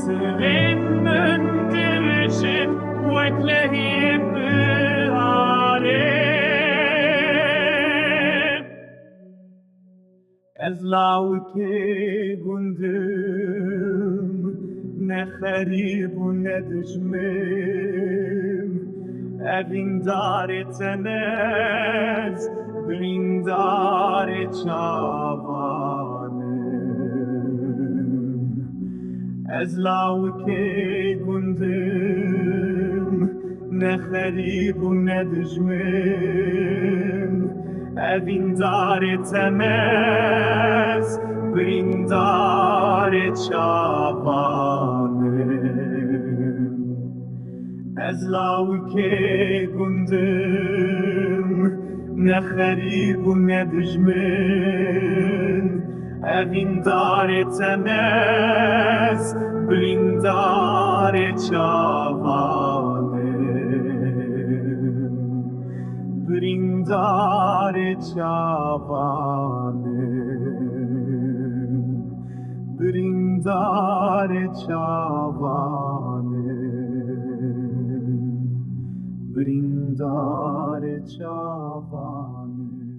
Sven mündirschen Wetlehim beare Ez lauke gundum Ne kharib u ne djmim Evin dare tenez Brindare çavanım Ez lauke gundum Ne kharib u ne djmim Evin dare temez Brindare çavanım Ez lauke gundum Ne kharib u ne djmin Evin dare temez Blindare çavanım Brindare çavanım Brindare çavanım Brindare çavanım